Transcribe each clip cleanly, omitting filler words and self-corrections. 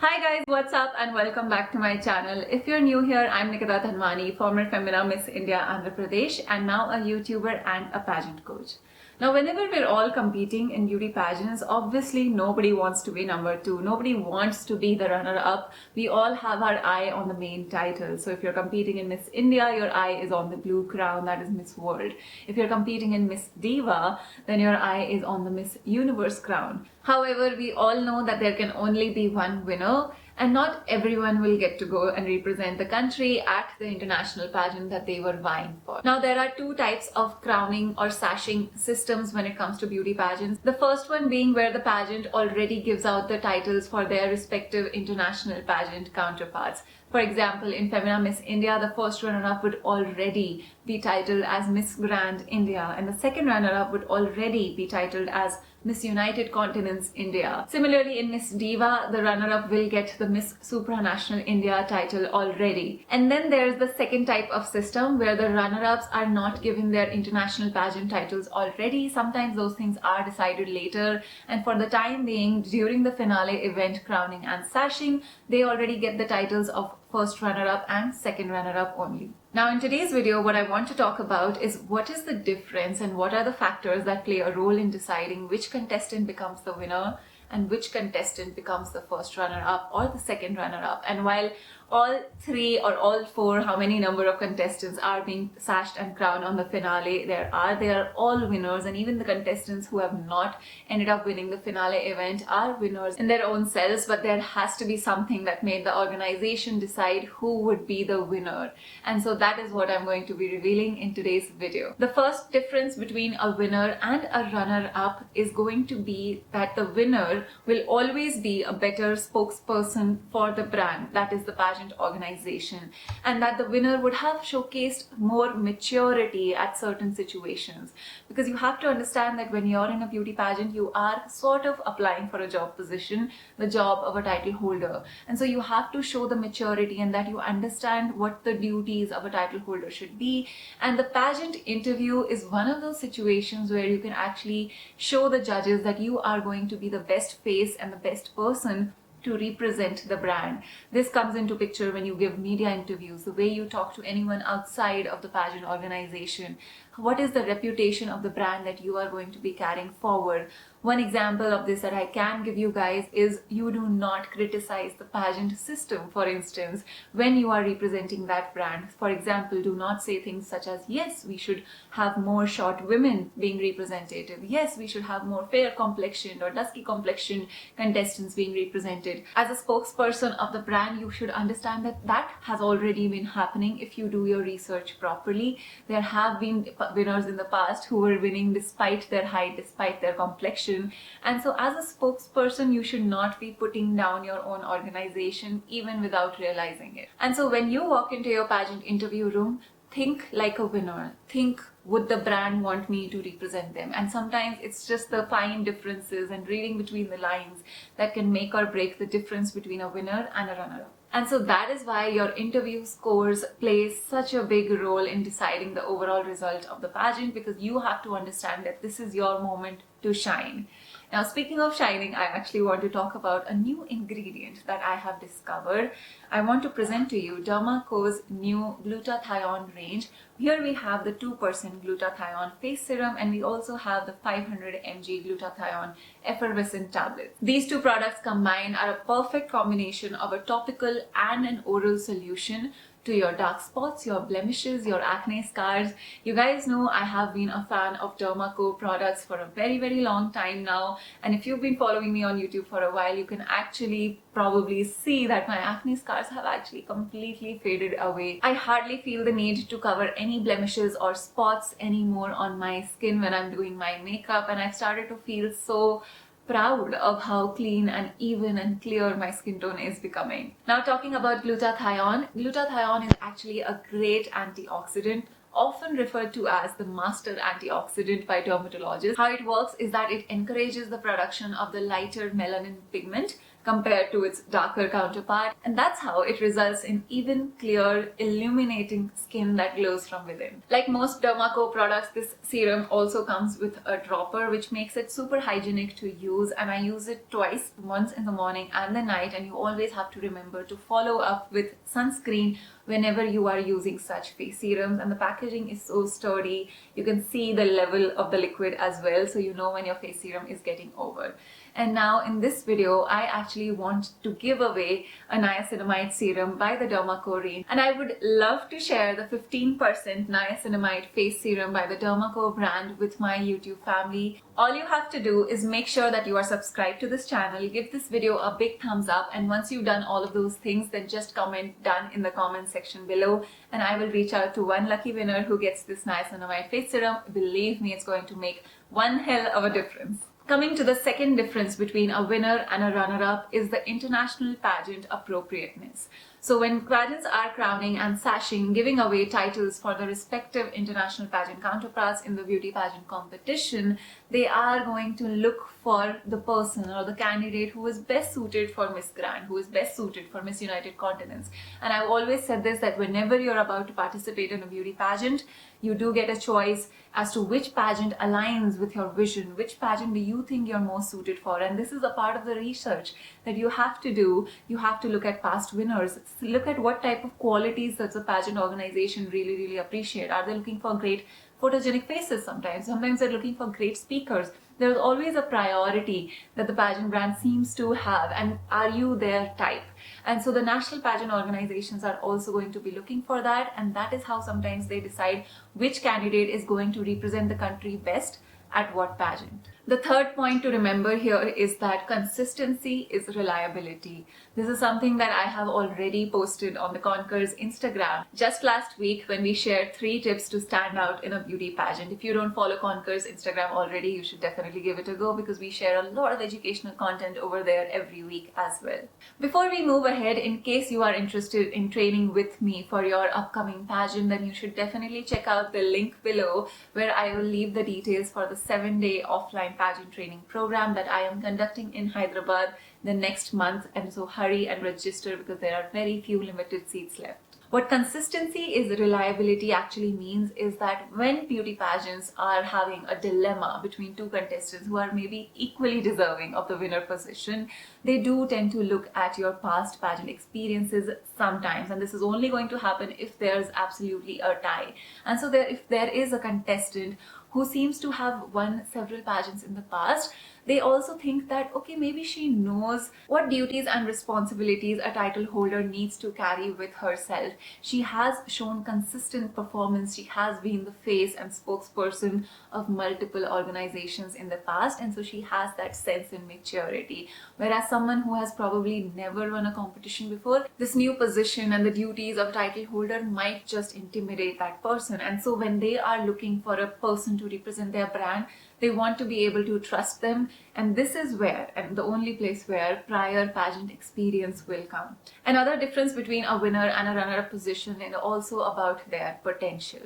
Hi guys, what's up and welcome back to my channel. If you're new here, I'm Nikita Tanwani, former Femina Miss India Andhra Pradesh and now a YouTuber and a pageant coach. Now whenever we're all competing in beauty pageants, obviously nobody wants to be number two. Nobody wants to be the runner-up. We all have our eye on the main title. So if you're competing in Miss India, your eye is on the blue crown, that is Miss World. If you're competing in Miss Diva, then your eye is on the Miss Universe crown. However, we all know that there can only be one winner and not everyone will get to go and represent the country at the international pageant that they were vying for. Now, there are two types of crowning or sashing systems when it comes to beauty pageants. The first one being where the pageant already gives out the titles for their respective international pageant counterparts. For example, in Femina Miss India, the first runner-up would already be titled as Miss Grand India and the second runner-up would already be titled as Miss United Continents India. Similarly, in Miss Diva, the runner-up will get the Miss Supranational India title already. And then there's the second type of system where the runner-ups are not given their international pageant titles already. Sometimes those things are decided later, and for the time being, during the finale event crowning and sashing, they already get the titles of first runner-up and second runner-up only. Now in today's video, what I want to talk about is what is the difference and what are the factors that play a role in deciding which contestant becomes the winner and which contestant becomes the first runner-up or the second runner-up. And while all three or all four, how many number of contestants are being sashed and crowned on the finale, they are all winners, and even the contestants who have not ended up winning the finale event are winners in their own selves, but there has to be something that made the organization decide who would be the winner. And so that is what I'm going to be revealing in today's video. The first difference between a winner and a runner-up is going to be that the winner will always be a better spokesperson for the brand, that is the pageant organization, and that the winner would have showcased more maturity at certain situations. Because you have to understand that when you're in a beauty pageant, you are sort of applying for a job position, the job of a title holder, and so you have to show the maturity and that you understand what the duties of a title holder should be. And the pageant interview is one of those situations where you can actually show the judges that you are going to be the best face and the best person to represent the brand. This comes into picture when you give media interviews, the way you talk to anyone outside of the pageant organization. What is the reputation of the brand that you are going to be carrying forward? One example of this that I can give you guys is you do not criticize the pageant system, for instance, when you are representing that brand. For example, do not say things such as, yes, we should have more short women being representative. Yes, we should have more fair complexioned or dusky complexioned contestants being represented. As a spokesperson of the brand, you should understand that that has already been happening if you do your research properly. There have been winners in the past who were winning despite their height, despite their complexion. And so as a spokesperson, you should not be putting down your own organization even without realizing it. And so when you walk into your pageant interview room, think like a winner. Think, would the brand want me to represent them? And sometimes it's just the fine differences and reading between the lines that can make or break the difference between a winner and a runner-up. And so that is why your interview scores play such a big role in deciding the overall result of the pageant, because you have to understand that this is your moment to shine. Now, speaking of shining, I actually want to talk about a new ingredient that I have discovered. I want to present to you Dermacore's new Glutathione range. Here we have the 2% Glutathione face serum and we also have the 500 mg Glutathione effervescent tablets. These two products combined are a perfect combination of a topical and an oral solution to your dark spots, your blemishes, your acne scars. You guys know I have been a fan of Dermacore products for a very, very long time now. And if you've been following me on YouTube for a while, you can actually probably see that my acne scars have actually completely faded away. I hardly feel the need to cover any blemishes or spots anymore on my skin when I'm doing my makeup, and I've started to feel so proud of how clean and even and clear my skin tone is becoming. Now, talking about glutathione, glutathione is actually a great antioxidant, often referred to as the master antioxidant by dermatologists. How it works is that it encourages the production of the lighter melanin pigment compared to its darker counterpart, and that's how it results in even, clear, illuminating skin that glows from within. Like most Dermacore products, this serum also comes with a dropper, which makes it super hygienic to use, and I use it twice, once in the morning and the night, and you always have to remember to follow up with sunscreen whenever you are using such face serums. And the packaging is so sturdy, you can see the level of the liquid as well, so you know when your face serum is getting over. And now in this video, I actually want to give away a niacinamide serum by the Dermacore range, and I would love to share the 15% niacinamide face serum by the Dermacore brand with my YouTube family. All you have to do is make sure that you are subscribed to this channel, give this video a big thumbs up, and once you've done all of those things, then just comment done in the comment section below, and I will reach out to one lucky winner who gets this niacinamide face serum. Believe me, it's going to make one hell of a difference. Coming to the second difference between a winner and a runner-up is the international pageant appropriateness. So when pageants are crowning and sashing, giving away titles for the respective international pageant counterparts in the beauty pageant competition, they are going to look for the person or the candidate who is best suited for Miss Grand, who is best suited for Miss United Continents. And I've always said this, that whenever you're about to participate in a beauty pageant, you do get a choice as to which pageant aligns with your vision, which pageant do you think you're most suited for. And this is a part of the research that you have to do. You have to look at past winners, look at what type of qualities does the pageant organization really appreciate. Are they looking for great photogenic faces? Sometimes they're looking for great speakers. There's always a priority that the pageant brand seems to have, and are you their type? And so the national pageant organizations are also going to be looking for that, and that is how sometimes they decide which candidate is going to represent the country best at what pageant. The third point to remember here is that consistency is reliability. This is something that I have already posted on the Conquer's Instagram just last week when we shared 3 tips to stand out in a beauty pageant. If you don't follow Conquer's Instagram already, you should definitely give it a go, because we share a lot of educational content over there every week as well. Before we move ahead, in case you are interested in training with me for your upcoming pageant, then you should definitely check out the link below, where I will leave the details for the 7-day offline pageant training program that I am conducting in Hyderabad the next month, and so hurry and register because there are very few limited seats left. What consistency is reliability actually means is that when beauty pageants are having a dilemma between 2 contestants who are maybe equally deserving of the winner position, they do tend to look at your past pageant experiences sometimes, and this is only going to happen if there's absolutely a tie. And so if there is a contestant who seems to have won several pageants in the past, they also think that, okay, maybe she knows what duties and responsibilities a title holder needs to carry with herself. She has shown consistent performance. She has been the face and spokesperson of multiple organizations in the past, and so she has that sense and maturity. Whereas someone who has probably never run a competition before, this new position and the duties of title holder might just intimidate that person. And so when they are looking for a person to represent their brand, they want to be able to trust them, and this is where, and the only place where, prior pageant experience will come. Another difference between a winner and a runner-up position is also about their potential.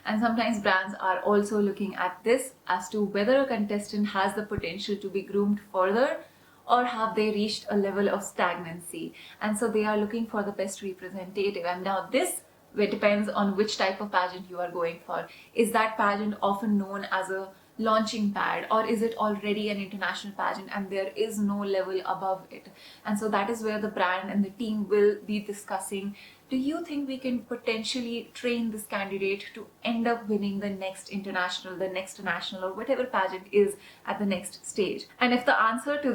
And sometimes brands are also looking at this as to whether a contestant has the potential to be groomed further, or have they reached a level of stagnancy. And so they are looking for the best representative. And now this depends on which type of pageant you are going for. Is that pageant often known as a launching pad, or is it already an international pageant and there is no level above it? And so that is where the brand and the team will be discussing, do you think we can potentially train this candidate to end up winning the next international, the next national, or whatever pageant is at the next stage? And if the answer to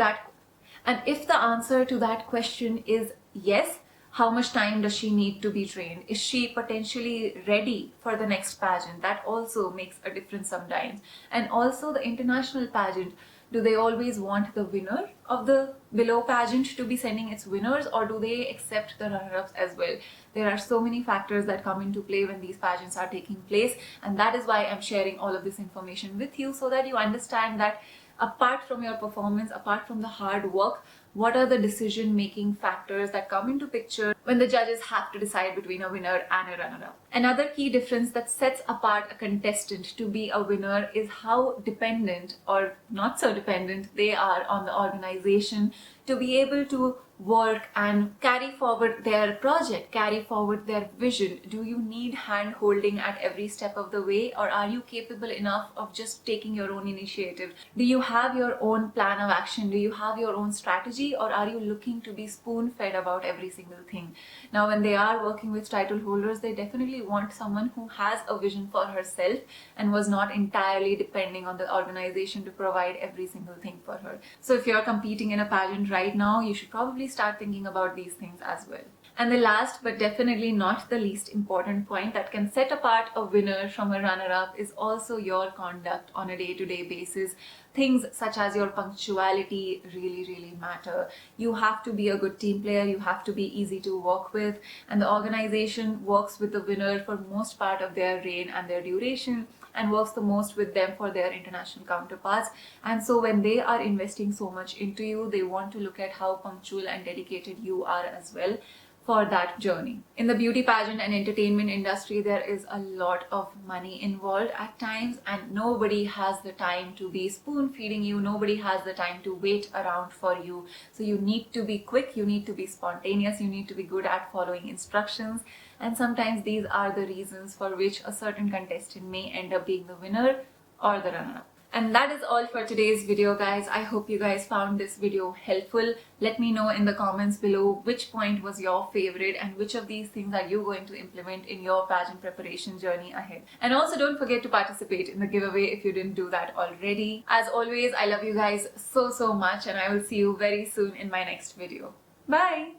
that question is yes, how much time does she need to be trained? Is she potentially ready for the next pageant? That also makes a difference sometimes. And also the international pageant, do they always want the winner of the below pageant to be sending its winners, or do they accept the runner-ups as well? There are so many factors that come into play when these pageants are taking place, and that is why I'm sharing all of this information with you, so that you understand that apart from your performance, apart from the hard work, what are the decision-making factors that come into picture when the judges have to decide between a winner and a runner-up. Another key difference that sets apart a contestant to be a winner is how dependent or not so dependent they are on the organization to be able to work and carry forward their project, carry forward their vision. Do you need hand holding at every step of the way, or are you capable enough of just taking your own initiative? Do you have your own plan of action? Do you have your own strategy, or are you looking to be spoon fed about every single thing? Now, when they are working with title holders, they definitely want someone who has a vision for herself and was not entirely depending on the organization to provide every single thing for her. So if you're competing in a pageant right now, you should probably start thinking about these things as well. And the last but definitely not the least important point that can set apart a winner from a runner-up is also your conduct on a day-to-day basis. Things such as your punctuality really matter. You have to be a good team player, you have to be easy to work with, and the organization works with the winner for most part of their reign and their duration, and works the most with them for their international counterparts. And so when they are investing so much into you, they want to look at how punctual and dedicated you are as well for that journey. In the beauty pageant and entertainment industry, there is a lot of money involved at times, and nobody has the time to be spoon feeding you, nobody has the time to wait around for you. So you need to be quick, you need to be spontaneous, you need to be good at following instructions, and sometimes these are the reasons for which a certain contestant may end up being the winner or the runner-up. And that is all for today's video, guys. I hope you guys found this video helpful. Let me know in the comments below which point was your favorite and which of these things are you going to implement in your pageant preparation journey ahead. And also don't forget to participate in the giveaway if you didn't do that already. As always, I love you guys so much, and I will see you very soon in my next video. Bye!